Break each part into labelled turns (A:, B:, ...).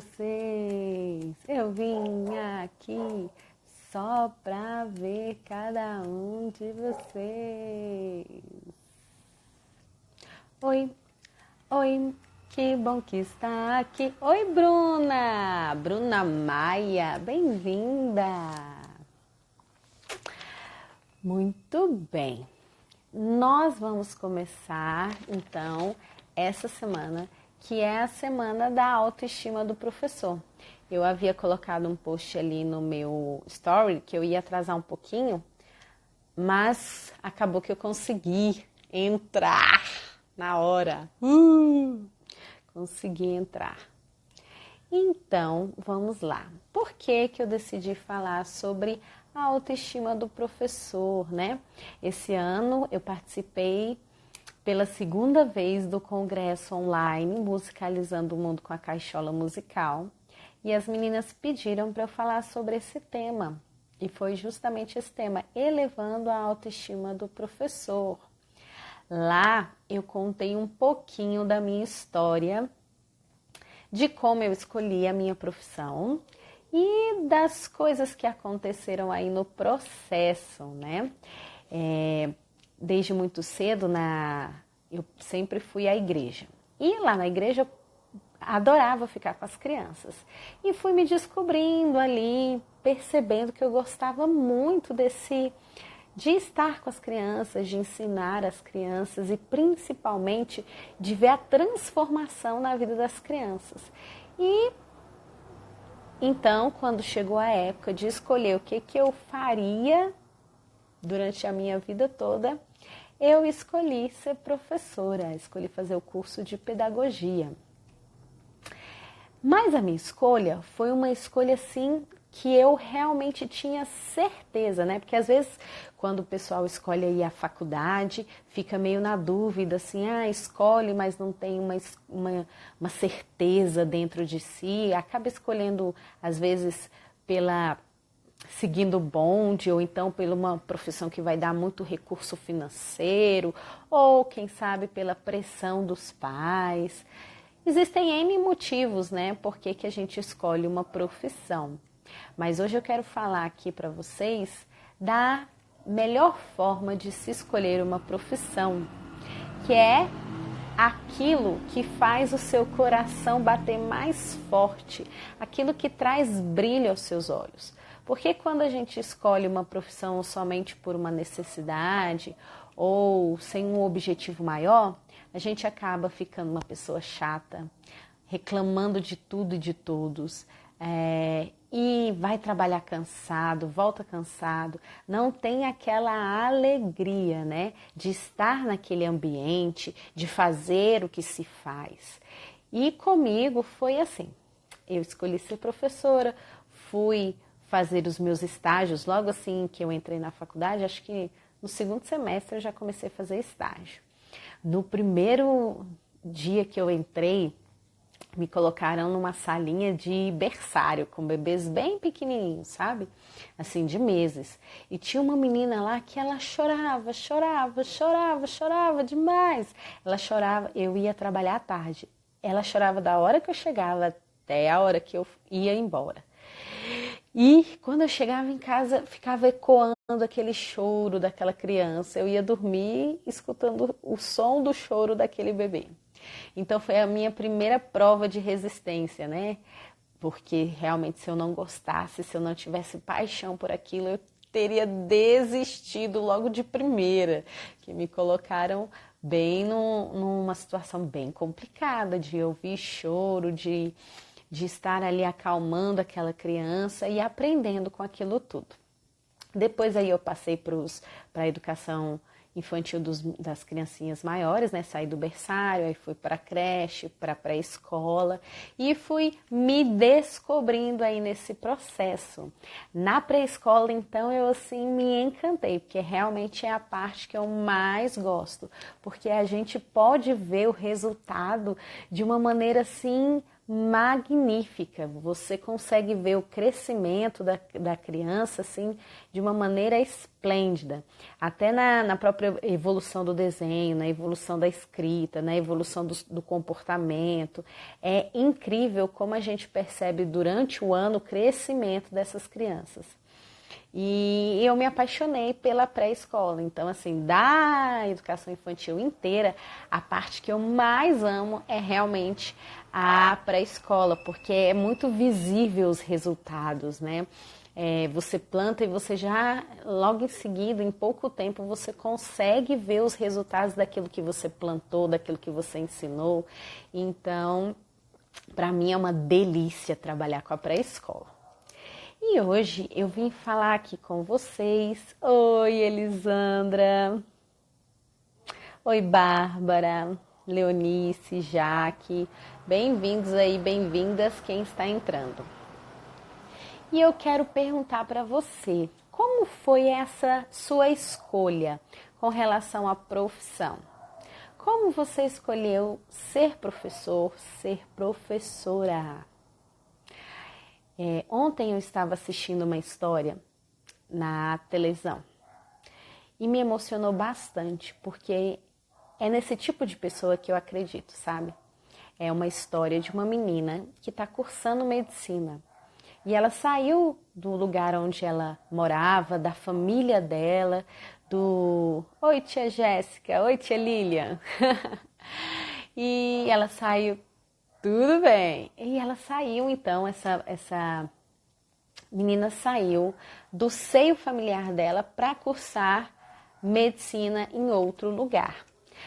A: vocês. Eu vim aqui só pra ver cada um de vocês. Oi, oi, que bom que está aqui. Oi, Bruna! Bruna Maia, bem-vinda! Muito bem. Nós vamos começar, então, essa semana, que é a semana da autoestima do professor. Eu havia colocado um post ali no meu story, que eu ia atrasar um pouquinho, mas acabou que eu consegui entrar na hora. Consegui entrar. Então, vamos lá. Por que que eu decidi falar sobre a autoestima do professor, né? Esse ano eu participei pela segunda vez do congresso online Musicalizando o Mundo com a Caixola Musical e as meninas pediram para eu falar sobre esse tema. E foi justamente esse tema, elevando a autoestima do professor. Lá eu contei um pouquinho da minha história, de como eu escolhi a minha profissão e das coisas que aconteceram aí no processo, né? Desde muito cedo, eu sempre fui à igreja. E lá na igreja eu adorava ficar com as crianças. E fui me descobrindo ali, percebendo que eu gostava muito de estar com as crianças, de ensinar as crianças e principalmente de ver a transformação na vida das crianças. E então, quando chegou a época de escolher o que eu faria durante a minha vida toda, eu escolhi ser professora, escolhi fazer o curso de pedagogia. Mas a minha escolha foi uma escolha assim que eu realmente tinha certeza, né? Porque às vezes quando o pessoal escolhe aí a faculdade, fica meio na dúvida, assim, escolhe, mas não tem uma certeza dentro de si, acaba escolhendo às vezes seguindo o bonde, ou então por uma profissão que vai dar muito recurso financeiro, ou quem sabe pela pressão dos pais. Existem N motivos, né, por que a gente escolhe uma profissão. Mas hoje eu quero falar aqui para vocês da melhor forma de se escolher uma profissão, que é aquilo que faz o seu coração bater mais forte, aquilo que traz brilho aos seus olhos. Porque quando a gente escolhe uma profissão somente por uma necessidade ou sem um objetivo maior, a gente acaba ficando uma pessoa chata, reclamando de tudo e de todos, e vai trabalhar cansado, volta cansado, não tem aquela alegria, né, de estar naquele ambiente, de fazer o que se faz. E comigo foi assim, eu escolhi ser professora, fui fazer os meus estágios, logo assim que eu entrei na faculdade, acho que no segundo semestre eu já comecei a fazer estágio. No primeiro dia que eu entrei, me colocaram numa salinha de berçário, com bebês bem pequenininhos, sabe? Assim, de meses. E tinha uma menina lá que ela chorava demais. Ela chorava, eu ia trabalhar à tarde. Ela chorava da hora que eu chegava até a hora que eu ia embora. E quando eu chegava em casa, ficava ecoando aquele choro daquela criança. Eu ia dormir escutando o som do choro daquele bebê. Então foi a minha primeira prova de resistência, né? Porque realmente se eu não gostasse, se eu não tivesse paixão por aquilo, eu teria desistido logo de primeira. Que me colocaram bem numa situação bem complicada, de ouvir choro, de estar ali acalmando aquela criança e aprendendo com aquilo tudo. Depois aí eu passei para a educação infantil das criancinhas maiores, né? Saí do berçário, aí fui para a creche, para a pré-escola e fui me descobrindo aí nesse processo. Na pré-escola, então, eu assim me encantei, porque realmente é a parte que eu mais gosto, porque a gente pode ver o resultado de uma maneira assim magnífica. Você consegue ver o crescimento da criança assim de uma maneira esplêndida. Até na própria evolução do desenho, na evolução da escrita, na evolução do comportamento. É incrível como a gente percebe durante o ano o crescimento dessas crianças. E eu me apaixonei pela pré-escola. Então, assim, da educação infantil inteira, a parte que eu mais amo é realmente a pré-escola, porque é muito visível os resultados, né? Você planta e você já, logo em seguida, em pouco tempo, você consegue ver os resultados daquilo que você plantou, daquilo que você ensinou. Então, para mim é uma delícia trabalhar com a pré-escola. E hoje eu vim falar aqui com vocês. Oi, Elisandra. Oi, Bárbara, Leonice, Jaque. Bem-vindos aí, bem-vindas quem está entrando. E eu quero perguntar para você, como foi essa sua escolha com relação à profissão? Como você escolheu ser professor, ser professora? Ontem eu estava assistindo uma história na televisão e me emocionou bastante, porque é nesse tipo de pessoa que eu acredito, sabe? É uma história de uma menina que está cursando medicina e ela saiu do lugar onde ela morava, da família dela, do... Oi, tia Jéssica, oi, tia Lilian. E ela saiu, tudo bem. E ela saiu, então, essa menina saiu do seio familiar dela para cursar medicina em outro lugar.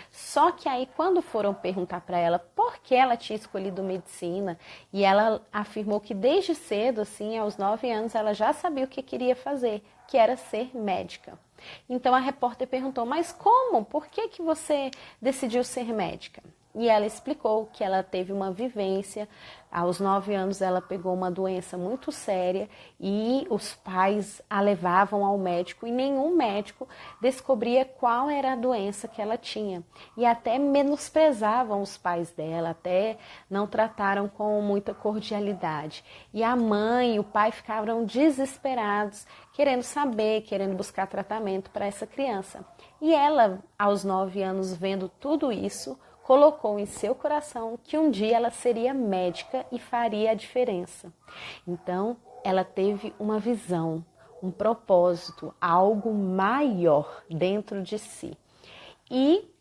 A: Só que aí quando foram perguntar para ela por que ela tinha escolhido medicina, e ela afirmou que desde cedo, assim, aos 9 anos, ela já sabia o que queria fazer, que era ser médica. Então a repórter perguntou, mas como? Por que você decidiu ser médica? E ela explicou que ela teve uma vivência, aos 9 anos ela pegou uma doença muito séria e os pais a levavam ao médico e nenhum médico descobria qual era a doença que ela tinha. E até menosprezavam os pais dela, até não trataram com muita cordialidade. E a mãe e o pai ficavam desesperados, querendo saber, querendo buscar tratamento para essa criança. E ela, aos 9 anos, vendo tudo isso, colocou em seu coração que um dia ela seria médica e faria a diferença. Então, ela teve uma visão, um propósito, algo maior dentro de si. E,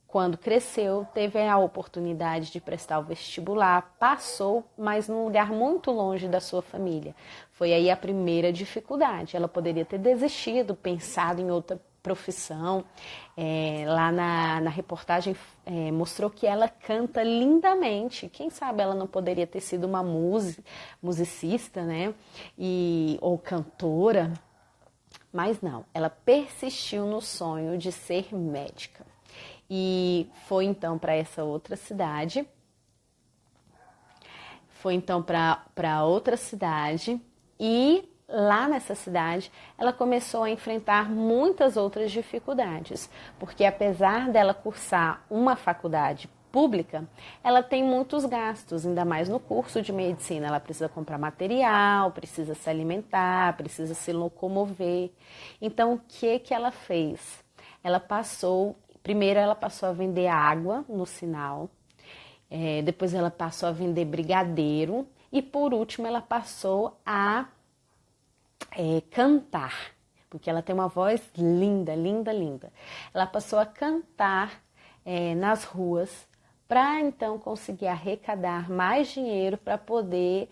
A: quando cresceu, teve a oportunidade de prestar o vestibular, passou, mas num lugar muito longe da sua família. Foi aí a primeira dificuldade. Ela poderia ter desistido, pensado em outra profissão. Lá na reportagem mostrou que ela canta lindamente. Quem sabe ela não poderia ter sido uma musicista, né? Ou cantora. Mas não, ela persistiu no sonho de ser médica. E foi então para essa outra cidade. E lá nessa cidade, ela começou a enfrentar muitas outras dificuldades, porque apesar dela cursar uma faculdade pública, ela tem muitos gastos, ainda mais no curso de medicina. Ela precisa comprar material, precisa se alimentar, precisa se locomover. Então, o que ela fez? Primeiro ela passou a vender água no sinal, depois ela passou a vender brigadeiro e por último ela passou a cantar, porque ela tem uma voz linda, linda, linda. Ela passou a cantar nas ruas para então conseguir arrecadar mais dinheiro para poder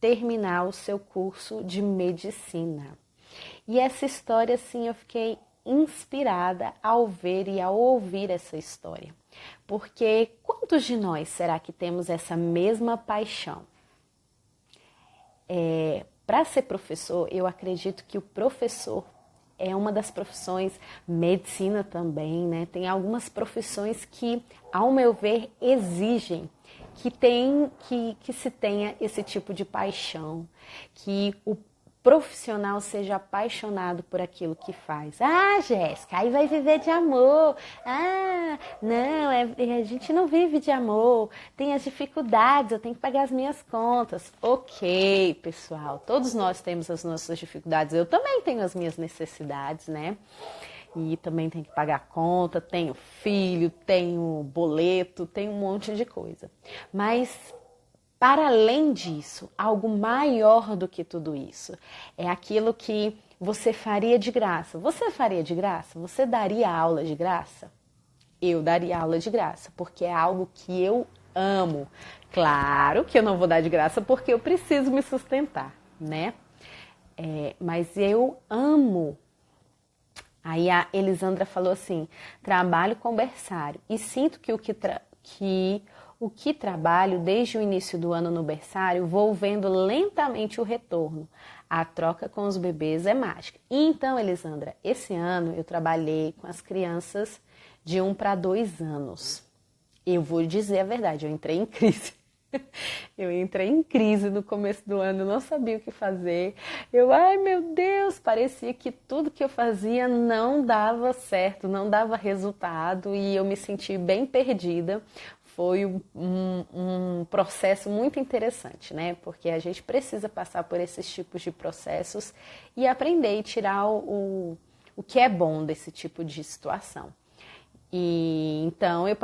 A: terminar o seu curso de medicina. E essa história, assim, eu fiquei inspirada ao ver e ao ouvir essa história. Porque quantos de nós será que temos essa mesma paixão? Para ser professor, eu acredito que o professor é uma das profissões, medicina também, né? Tem algumas profissões que, ao meu ver, exigem que se tenha esse tipo de paixão, que o profissional seja apaixonado por aquilo que faz. Ah, Jéssica, aí vai viver de amor. Ah, não, a gente não vive de amor. Tem as dificuldades, eu tenho que pagar as minhas contas. Ok, pessoal, todos nós temos as nossas dificuldades. Eu também tenho as minhas necessidades, né? E também tenho que pagar conta, tenho filho, tenho boleto, tenho um monte de coisa. Mas para além disso, algo maior do que tudo isso, é aquilo que você faria de graça. Você faria de graça? Você daria aula de graça? Eu daria aula de graça, porque é algo que eu amo. Claro que eu não vou dar de graça porque eu preciso me sustentar, né? Mas eu amo. Aí a Elisandra falou assim, trabalho com berçário e sinto que o que trabalho desde o início do ano no berçário, vou vendo lentamente o retorno. A troca com os bebês é mágica. Então, Elisandra, esse ano eu trabalhei com as crianças de 1 para 2 anos. Eu vou dizer a verdade, eu entrei em crise. Eu entrei em crise no começo do ano, não sabia o que fazer. Ai meu Deus, parecia que tudo que eu fazia não dava certo, não dava resultado e eu me senti bem perdida. Foi um processo muito interessante, né? Porque a gente precisa passar por esses tipos de processos e aprender e tirar o que é bom desse tipo de situação. E então eu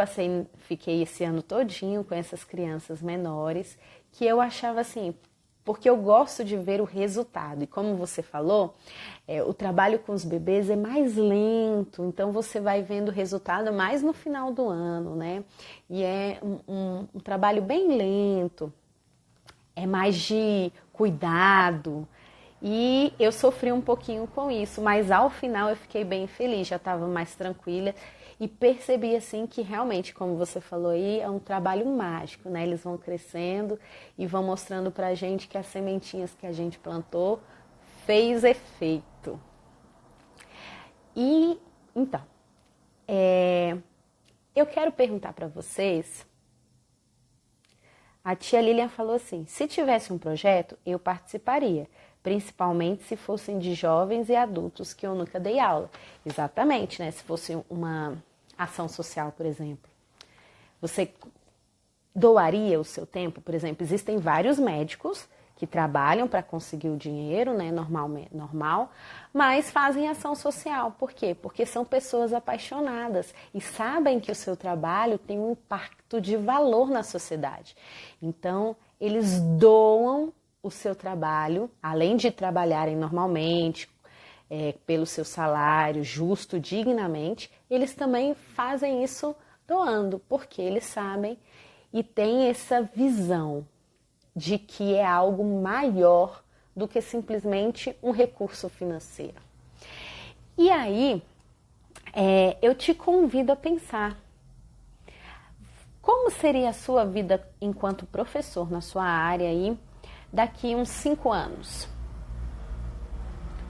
A: fiquei esse ano todinho com essas crianças menores, que eu achava assim, porque eu gosto de ver o resultado. E como você falou, o trabalho com os bebês é mais lento, então você vai vendo o resultado mais no final do ano, né? E é um trabalho bem lento, é mais de cuidado. E eu sofri um pouquinho com isso, mas ao final eu fiquei bem feliz, já estava mais tranquila e percebi assim que realmente, como você falou aí, é um trabalho mágico, né? Eles vão crescendo e vão mostrando pra gente que as sementinhas que a gente plantou fez efeito. E então, eu quero perguntar para vocês. A tia Lilian falou assim, se tivesse um projeto, eu participaria, principalmente se fossem de jovens e adultos que eu nunca dei aula. Exatamente, né? Se fosse uma ação social, por exemplo. Você doaria o seu tempo, por exemplo, existem vários médicos que trabalham para conseguir o dinheiro, né, normal, mas fazem ação social. Por quê? Porque são pessoas apaixonadas e sabem que o seu trabalho tem um impacto de valor na sociedade. Então, eles doam o seu trabalho, além de trabalharem normalmente, pelo seu salário justo, dignamente, eles também fazem isso doando, porque eles sabem e têm essa visão de que é algo maior do que simplesmente um recurso financeiro. E aí, eu te convido a pensar, como seria a sua vida enquanto professor na sua área aí daqui uns 5 anos?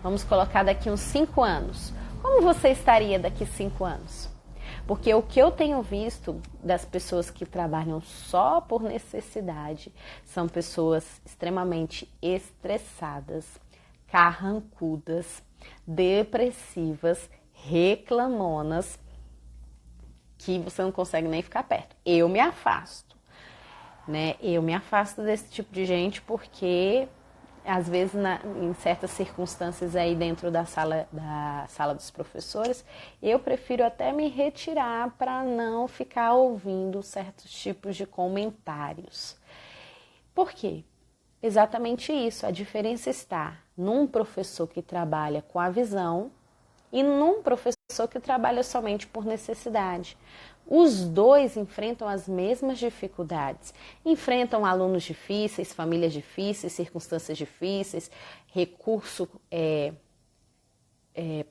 A: Vamos colocar daqui uns 5 anos. Como você estaria daqui 5 anos? Porque o que eu tenho visto das pessoas que trabalham só por necessidade são pessoas extremamente estressadas, carrancudas, depressivas, reclamonas, que você não consegue nem ficar perto. Eu me afasto, né? Eu me afasto desse tipo de gente porque às vezes em certas circunstâncias aí dentro da sala dos professores, eu prefiro até me retirar para não ficar ouvindo certos tipos de comentários. Por quê? Exatamente isso, a diferença está num professor que trabalha com a visão e num professor que trabalha somente por necessidade. Os dois enfrentam as mesmas dificuldades, enfrentam alunos difíceis, famílias difíceis, circunstâncias difíceis, recurso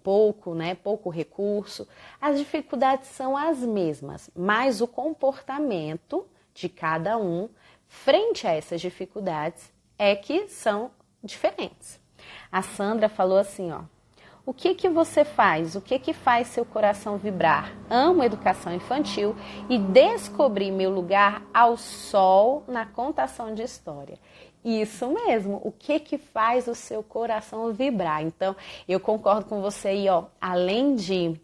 A: pouco, né? Pouco recurso. As dificuldades são as mesmas, mas o comportamento de cada um frente a essas dificuldades é que são diferentes. A Sandra falou assim, ó. O que você faz? O que faz seu coração vibrar? Amo educação infantil e descobri meu lugar ao sol na contação de história. Isso mesmo, o que que faz o seu coração vibrar? Então, eu concordo com você aí, ó, além de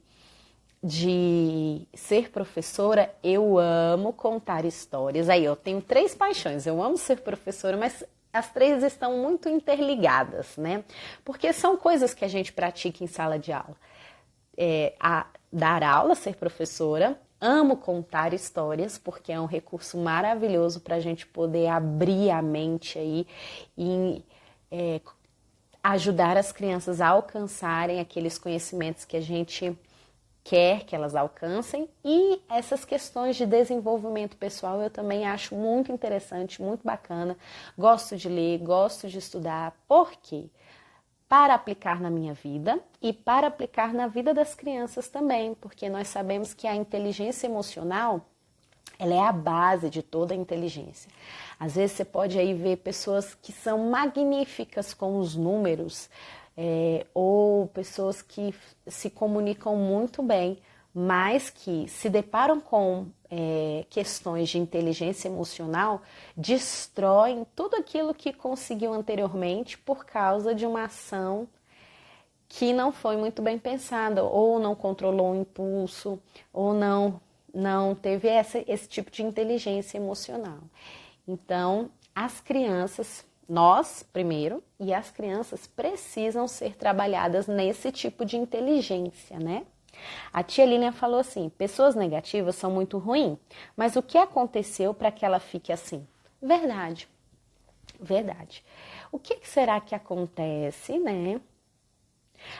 A: ser professora, eu amo contar histórias. Aí, eu tenho 3 paixões. Eu amo ser professora, mas as 3 estão muito interligadas, né? Porque são coisas que a gente pratica em sala de aula. Dar aula, ser professora. Amo contar histórias, porque é um recurso maravilhoso para a gente poder abrir a mente aí e ajudar as crianças a alcançarem aqueles conhecimentos que a gente quer que elas alcancem. E essas questões de desenvolvimento pessoal eu também acho muito interessante, muito bacana. Gosto de ler, gosto de estudar. Por quê? Para aplicar na minha vida e para aplicar na vida das crianças também, porque nós sabemos que a inteligência emocional, ela é a base de toda a inteligência. Às vezes você pode aí ver pessoas que são magníficas com os números, ou pessoas que se comunicam muito bem, mas que se deparam com questões de inteligência emocional, destroem tudo aquilo que conseguiu anteriormente por causa de uma ação que não foi muito bem pensada, ou não controlou o impulso, ou não teve esse tipo de inteligência emocional. Então, as crianças, nós primeiro, e as crianças precisam ser trabalhadas nesse tipo de inteligência, né? A tia Lilian falou assim, pessoas negativas são muito ruins, mas o que aconteceu para que ela fique assim? Verdade, verdade. O que será que acontece, né?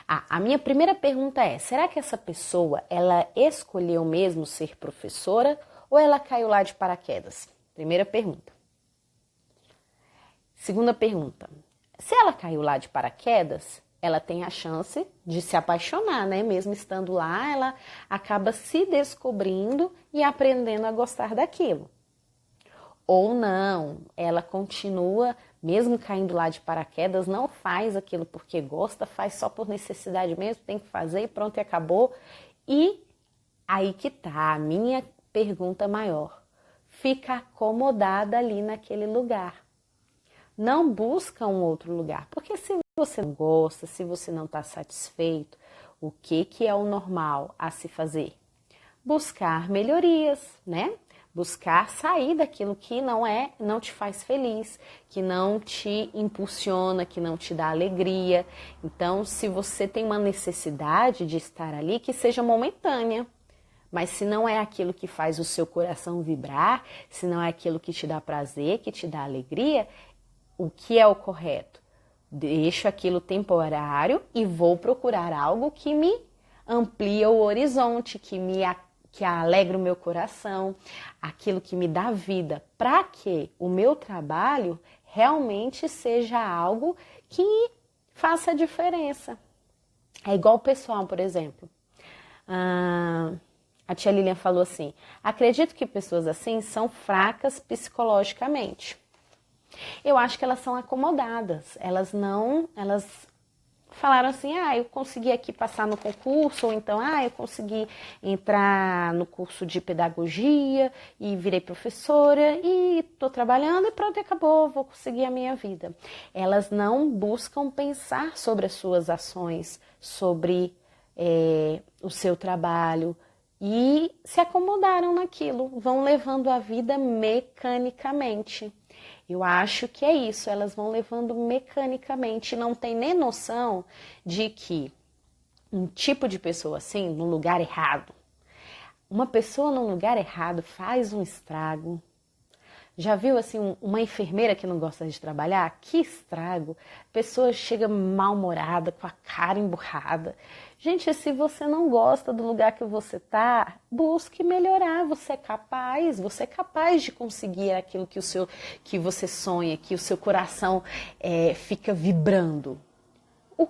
A: A minha primeira pergunta é, será que essa pessoa, ela escolheu mesmo ser professora ou ela caiu lá de paraquedas? Primeira pergunta. Segunda pergunta, se ela caiu lá de paraquedas, ela tem a chance de se apaixonar, né? Mesmo estando lá, ela acaba se descobrindo e aprendendo a gostar daquilo. Ou não, ela continua, mesmo caindo lá de paraquedas, não faz aquilo porque gosta, faz só por necessidade mesmo, tem que fazer e pronto, e acabou. E aí que tá a minha pergunta maior. Fica acomodada ali naquele lugar. Não busca um outro lugar, porque se você não gosta, se você não está satisfeito, o que é o normal a se fazer? Buscar melhorias, né? Buscar sair daquilo que não te faz feliz, que não te impulsiona, que não te dá alegria. Então, se você tem uma necessidade de estar ali, que seja momentânea. Mas se não é aquilo que faz o seu coração vibrar, se não é aquilo que te dá prazer, que te dá alegria, o que é o correto? Deixo aquilo temporário e vou procurar algo que me amplia o horizonte, que alegra o meu coração, aquilo que me dá vida, para que o meu trabalho realmente seja algo que faça diferença. É igual o pessoal, por exemplo. A tia Lilian falou assim, acredito que pessoas assim são fracas psicologicamente. Eu acho que elas são acomodadas, elas falaram assim, eu consegui aqui passar no concurso, ou então, eu consegui entrar no curso de pedagogia e virei professora e estou trabalhando e pronto, acabou, vou conseguir a minha vida. Elas não buscam pensar sobre as suas ações, sobre o seu trabalho e se acomodaram naquilo, vão levando a vida mecanicamente. Eu acho que é isso, elas vão levando mecanicamente, não tem nem noção de que um tipo de pessoa assim, no lugar errado, uma pessoa no lugar errado faz um estrago. Já viu assim uma enfermeira que não gosta de trabalhar? Que estrago! A pessoa chega mal-humorada, com a cara emburrada. Gente, se você não gosta do lugar que você tá, busque melhorar. Você é capaz de conseguir aquilo que você sonha, que o seu coração fica vibrando. O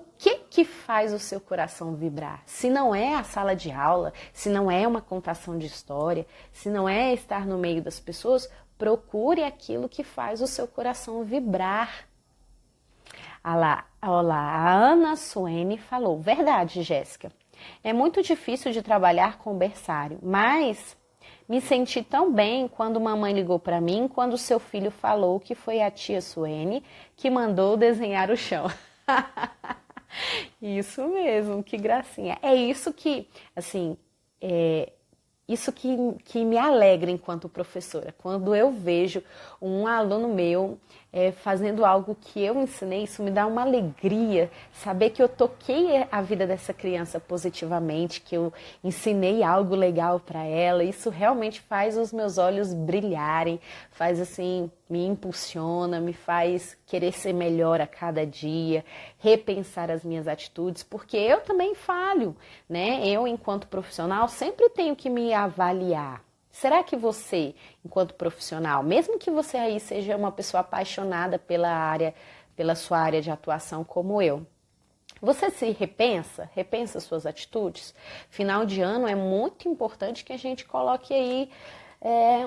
A: que faz o seu coração vibrar? Se não é a sala de aula, se não é uma contação de história, se não é estar no meio das pessoas, procure aquilo que faz o seu coração vibrar. Olá, a Ana Suene falou, verdade, Jéssica, é muito difícil de trabalhar com berçário, mas Me senti tão bem quando mamãe ligou para mim, quando seu filho falou que foi a tia Suene que mandou desenhar o chão. Isso mesmo, que gracinha. É isso que, assim, isso que me alegra enquanto professora. Quando eu vejo um aluno meu fazendo algo que eu ensinei, isso me dá uma alegria. Saber que eu toquei a vida dessa criança positivamente, que eu ensinei algo legal para ela. Isso realmente faz os meus olhos brilharem, faz assim, me impulsiona, me faz querer ser melhor a cada dia, repensar as minhas atitudes, porque eu também falho, né? Eu, enquanto profissional, sempre tenho que me avaliar. Será que você, enquanto profissional, mesmo que você aí seja uma pessoa apaixonada pela sua área de atuação como eu, você se repensa? Repensa suas atitudes? Final de ano é muito importante que a gente coloque aí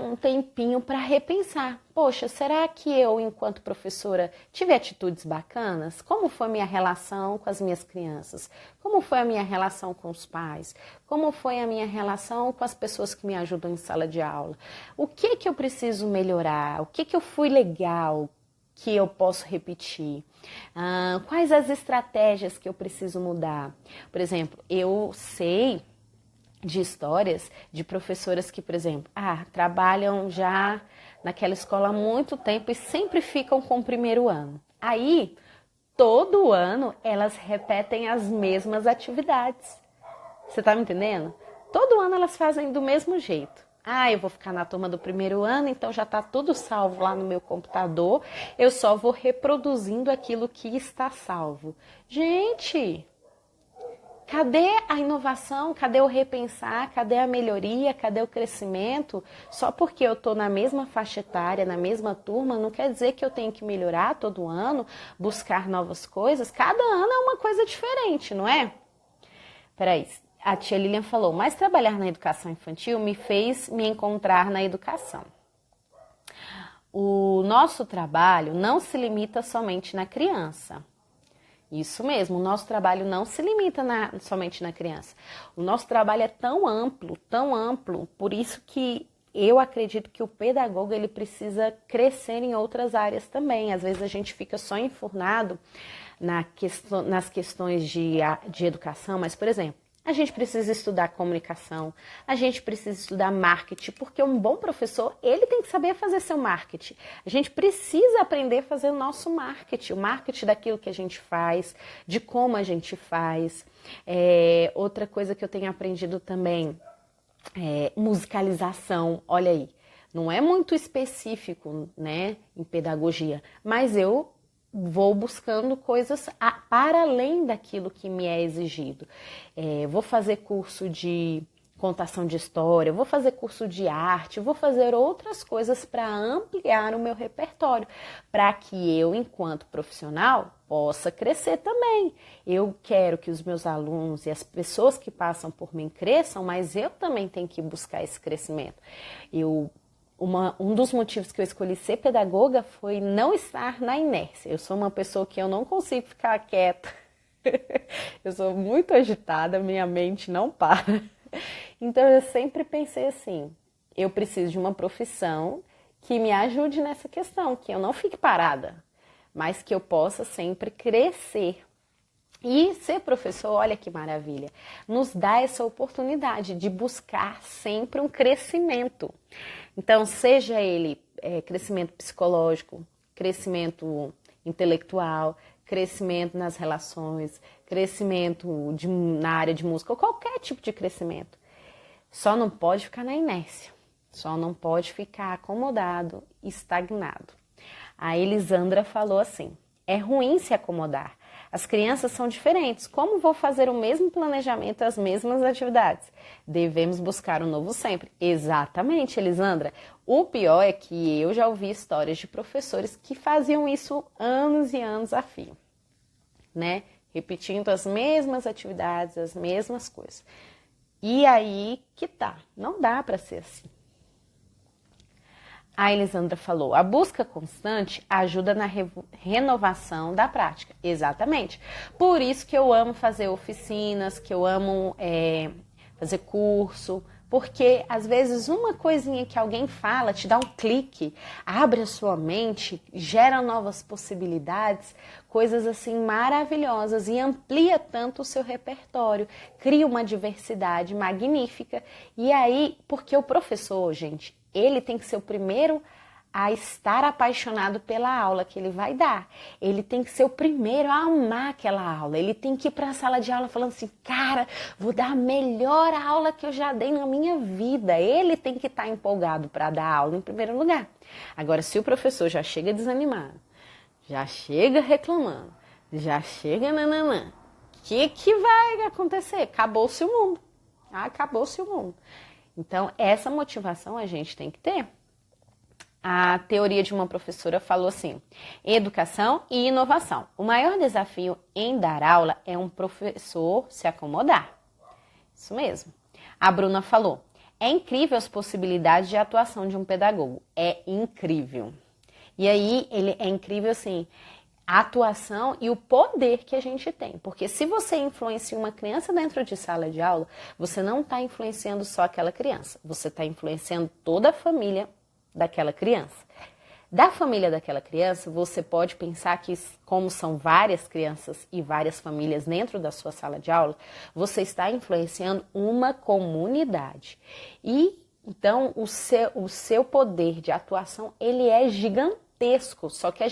A: um tempinho para repensar. Poxa, será que eu, enquanto professora, tive atitudes bacanas? Como foi a minha relação com as minhas crianças? Como foi a minha relação com os pais? Como foi a minha relação com as pessoas que me ajudam em sala de aula? O que que eu preciso melhorar? O que que eu fui legal que eu posso repetir? Quais as estratégias que eu preciso mudar? Por exemplo, eu sei de histórias de professoras que, por exemplo, trabalham já naquela escola há muito tempo e sempre ficam com o primeiro ano. Aí, todo ano, elas repetem as mesmas atividades. Você tá me entendendo? Todo ano elas fazem do mesmo jeito. Eu vou ficar na turma do primeiro ano, então já tá tudo salvo lá no meu computador. Eu só vou reproduzindo aquilo que está salvo. Gente, cadê a inovação? Cadê o repensar? Cadê a melhoria? Cadê o crescimento? Só porque eu estou na mesma faixa etária, na mesma turma, não quer dizer que eu tenho que melhorar todo ano, buscar novas coisas. Cada ano é uma coisa diferente, não é? Peraí, a tia Lilian falou, mas trabalhar na educação infantil me fez me encontrar na educação. O nosso trabalho não se limita somente na criança. Isso mesmo, o nosso trabalho não se limita somente na criança. O nosso trabalho é tão amplo, por isso que eu acredito que o pedagogo ele precisa crescer em outras áreas também. Às vezes a gente fica só enfurnado nas questões de educação, mas, por exemplo, a gente precisa estudar comunicação, a gente precisa estudar marketing, porque um bom professor, ele tem que saber fazer seu marketing. A gente precisa aprender a fazer o nosso marketing, o marketing daquilo que a gente faz, de como a gente faz. Outra coisa que eu tenho aprendido também é musicalização, olha aí. Não é muito específico, né, em pedagogia, mas eu vou buscando coisas para além daquilo que me é exigido. Vou fazer curso de contação de história, vou fazer curso de arte, vou fazer outras coisas para ampliar o meu repertório, para que eu, enquanto profissional, possa crescer também. Eu quero que os meus alunos e as pessoas que passam por mim cresçam, mas eu também tenho que buscar esse crescimento. Um dos motivos que eu escolhi ser pedagoga foi não estar na inércia. Eu sou uma pessoa que eu não consigo ficar quieta. Eu sou muito agitada, minha mente não para. Então eu sempre pensei assim, eu preciso de uma profissão que me ajude nessa questão, que eu não fique parada, mas que eu possa sempre crescer. E ser professor, olha que maravilha, nos dá essa oportunidade de buscar sempre um crescimento. Então, seja ele crescimento psicológico, crescimento intelectual, crescimento nas relações, crescimento na área de música, ou qualquer tipo de crescimento. Só não pode ficar na inércia, só não pode ficar acomodado, estagnado. A Elisandra falou assim, é ruim se acomodar. As crianças são diferentes. Como vou fazer o mesmo planejamento, as mesmas atividades? Devemos buscar o novo sempre. Exatamente, Elisandra. O pior é que eu já ouvi histórias de professores que faziam isso anos e anos a fio, né? Repetindo as mesmas atividades, as mesmas coisas. E aí que tá, não dá para ser assim. A Elisandra falou, a busca constante ajuda na renovação da prática. Exatamente. Por isso que eu amo fazer oficinas, que eu amo fazer curso, Porque às vezes uma coisinha que alguém fala te dá um clique, abre a sua mente, gera novas possibilidades, coisas assim maravilhosas e amplia tanto o seu repertório, cria uma diversidade magnífica. E aí, porque o professor, gente, ele tem que ser o primeiro a estar apaixonado pela aula que ele vai dar. Ele tem que ser o primeiro a amar aquela aula. Ele tem que ir para a sala de aula falando assim, cara, vou dar a melhor aula que eu já dei na minha vida. Ele tem que estar empolgado para dar aula em primeiro lugar. Agora, se o professor já chega desanimado, já chega reclamando, já chega nananã, o que vai acontecer? Acabou-se o mundo. Acabou-se o mundo. Então, essa motivação a gente tem que ter. A teoria de uma professora falou assim, educação e inovação. O maior desafio em dar aula é um professor se acomodar. Isso mesmo. A Bruna falou, é incrível as possibilidades de atuação de um pedagogo. É incrível. E aí, ele é incrível assim, a atuação e o poder que a gente tem. Porque se você influencia uma criança dentro de sala de aula, você não está influenciando só aquela criança. Você está influenciando toda a família daquela criança. Da família daquela criança, você pode pensar que, como são várias crianças e várias famílias dentro da sua sala de aula, você está influenciando uma comunidade. E, então, o seu poder de atuação, ele é gigantesco. Só que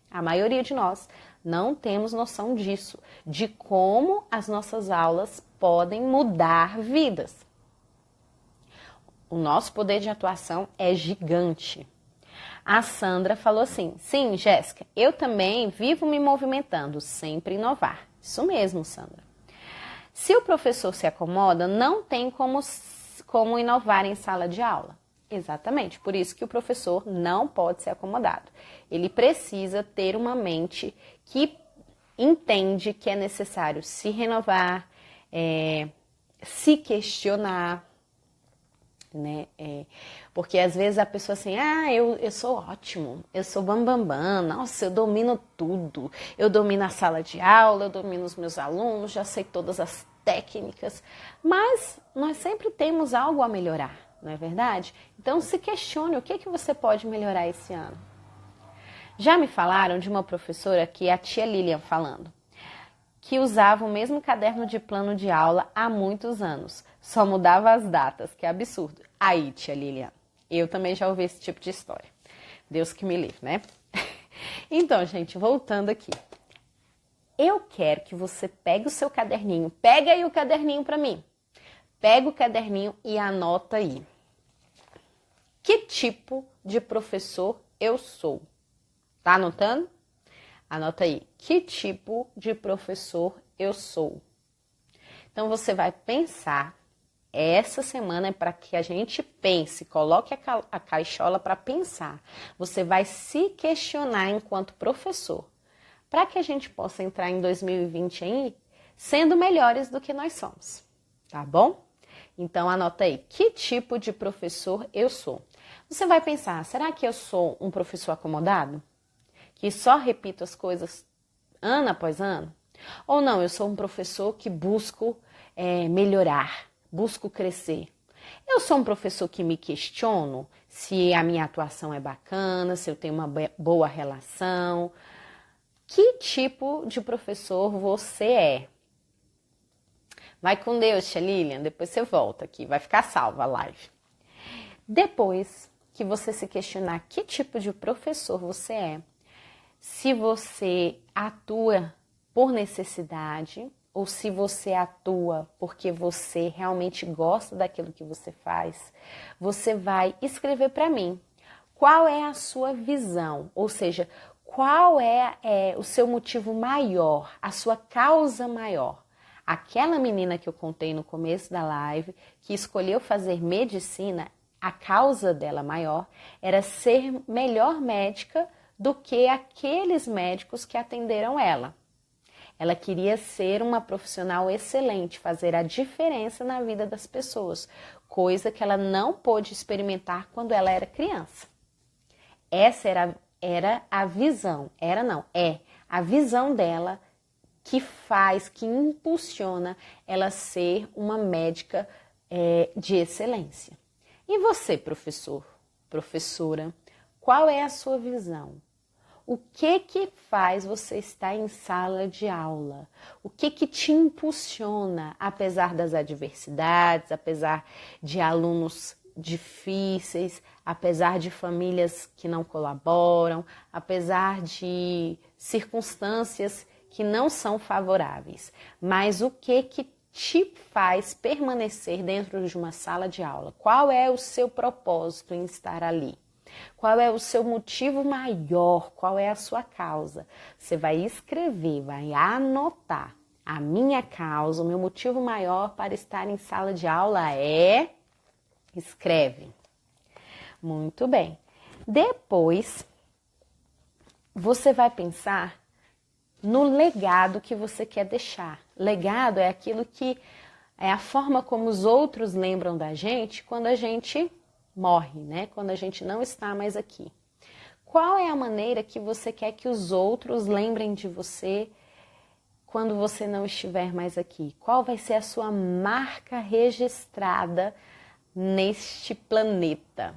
A: a maioria de nós, não temos noção disso, de como as nossas aulas podem mudar vidas. O nosso poder de atuação é gigante. A Sandra falou assim, sim, Jéssica, eu também vivo me movimentando, sempre inovar. Isso mesmo, Sandra. Se o professor se acomoda, não tem como inovar em sala de aula. Exatamente, por isso que o professor não pode ser acomodado. Ele precisa ter uma mente que entende que é necessário se renovar, se questionar, né? Porque às vezes a pessoa assim, eu sou ótimo, eu sou bambambam, nossa, eu domino tudo, eu domino a sala de aula, eu domino os meus alunos, já sei todas as técnicas, mas nós sempre temos algo a melhorar, não é verdade? Então se questione, o que você pode melhorar esse ano? Já me falaram de uma professora, que é a tia Lilian falando, que usava o mesmo caderno de plano de aula há muitos anos. Só mudava as datas, que absurdo. Aí, tia Lilian, eu também já ouvi esse tipo de história. Deus que me livre, né? Então, gente, voltando aqui. Eu quero que você pegue o seu caderninho. Pega aí o caderninho para mim. Pega o caderninho e anota aí. Que tipo de professor eu sou? Tá anotando? Anota aí, que tipo de professor eu sou? Então, você vai pensar, essa semana é para que a gente pense, coloque a caixola para pensar. Você vai se questionar enquanto professor, para que a gente possa entrar em 2020 aí, sendo melhores do que nós somos, tá bom? Então, anota aí, que tipo de professor eu sou? Você vai pensar, será que eu sou um professor acomodado? Que só repito as coisas ano após ano? Ou não, eu sou um professor que busco melhorar, busco crescer. Eu sou um professor que me questiono se a minha atuação é bacana, se eu tenho uma boa relação. Que tipo de professor você é? Vai com Deus, tia Lilian, depois você volta aqui, vai ficar salva a live. Depois que você se questionar que tipo de professor você é, se você atua por necessidade ou se você atua porque você realmente gosta daquilo que você faz, você vai escrever para mim qual é a sua visão, ou seja, qual é o seu motivo maior, a sua causa maior. Aquela menina que eu contei no começo da live, que escolheu fazer medicina, a causa dela maior era ser melhor médica do que aqueles médicos que atenderam ela. Ela queria ser uma profissional excelente, fazer a diferença na vida das pessoas, coisa que ela não pôde experimentar quando ela era criança. Essa era a visão, é a visão dela que faz, que impulsiona ela ser uma médica de excelência. E você, professor, professora, qual é a sua visão? O que faz você estar em sala de aula? O que te impulsiona, apesar das adversidades, apesar de alunos difíceis, apesar de famílias que não colaboram, apesar de circunstâncias que não são favoráveis? Mas o que te faz permanecer dentro de uma sala de aula? Qual é o seu propósito em estar ali? Qual é o seu motivo maior? Qual é a sua causa? Você vai escrever, vai anotar. A minha causa, o meu motivo maior para estar em sala de aula é... Escreve. Muito bem. Depois, você vai pensar no legado que você quer deixar. Legado é aquilo que é a forma como os outros lembram da gente quando a gente morre, né? Quando a gente não está mais aqui. Qual é a maneira que você quer que os outros lembrem de você quando você não estiver mais aqui? Qual vai ser a sua marca registrada neste planeta?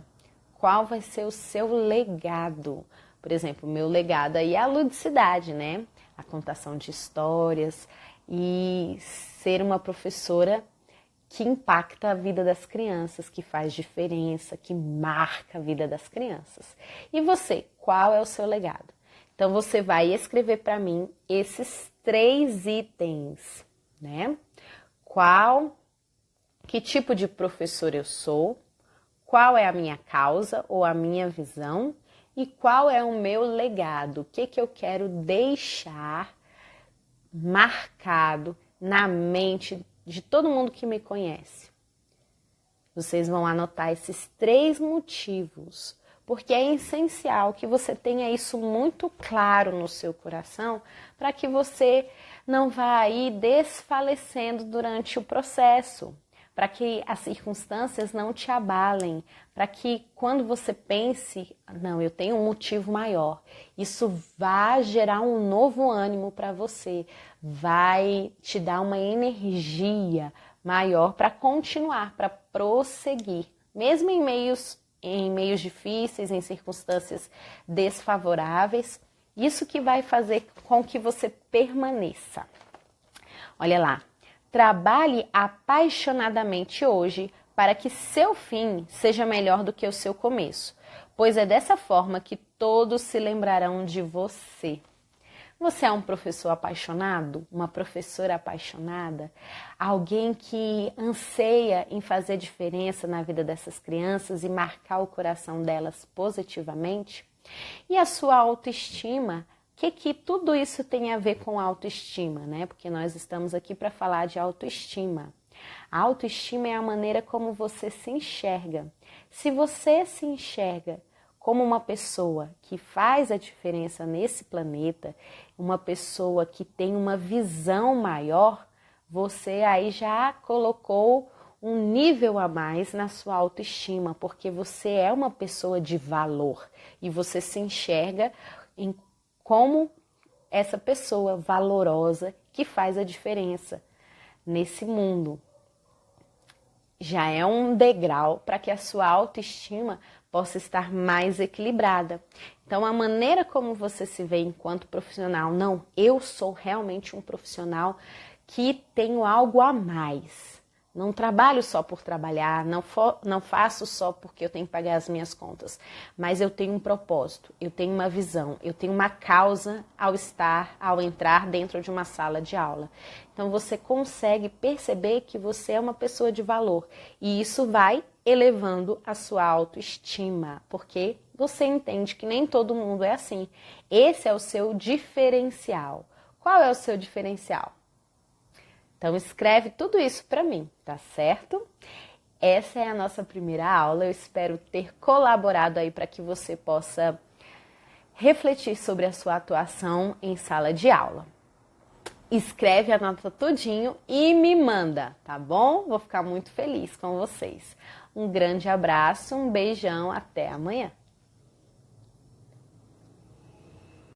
A: Qual vai ser o seu legado? Por exemplo, o meu legado aí é a ludicidade, né? A contação de histórias e ser uma professora que impacta a vida das crianças, que faz diferença, que marca a vida das crianças. E você, qual é o seu legado? Então você vai escrever para mim esses 3 itens, né? Que tipo de professor eu sou? Qual é a minha causa ou a minha visão? E qual é o meu legado? O que eu quero deixar marcado na mente de todo mundo que me conhece? Vocês vão anotar esses 3 motivos, porque é essencial que você tenha isso muito claro no seu coração, para que você não vá aí desfalecendo durante o processo, para que as circunstâncias não te abalem, para que quando você pense, não, eu tenho um motivo maior, isso vai gerar um novo ânimo para você, vai te dar uma energia maior para continuar, para prosseguir, mesmo em meios difíceis, em circunstâncias desfavoráveis. Isso que vai fazer com que você permaneça. Olha lá, trabalhe apaixonadamente hoje para que seu fim seja melhor do que o seu começo, pois é dessa forma que todos se lembrarão de você. Você é um professor apaixonado? Uma professora apaixonada? Alguém que anseia em fazer diferença na vida dessas crianças e marcar o coração delas positivamente? E a sua autoestima? Que tudo isso tem a ver com autoestima, né? Porque nós estamos aqui para falar de autoestima. A autoestima é a maneira como você se enxerga. Se você se enxerga como uma pessoa que faz a diferença nesse planeta, uma pessoa que tem uma visão maior, você aí já colocou um nível a mais na sua autoestima, porque você é uma pessoa de valor e você se enxerga como essa pessoa valorosa que faz a diferença nesse mundo. Já é um degrau para que a sua autoestima possa estar mais equilibrada. Então, a maneira como você se vê enquanto profissional, não, eu sou realmente um profissional que tenho algo a mais. Não trabalho só por trabalhar, não faço só porque eu tenho que pagar as minhas contas, mas eu tenho um propósito, eu tenho uma visão, eu tenho uma causa ao entrar dentro de uma sala de aula. Então você consegue perceber que você é uma pessoa de valor e isso vai elevando a sua autoestima, porque você entende que nem todo mundo é assim. Esse é o seu diferencial. Qual é o seu diferencial? Então escreve tudo isso para mim, tá certo? Essa é a nossa primeira aula, eu espero ter colaborado aí para que você possa refletir sobre a sua atuação em sala de aula. Escreve, anota tudinho e me manda, tá bom? Vou ficar muito feliz com vocês. Um grande abraço, um beijão, até amanhã.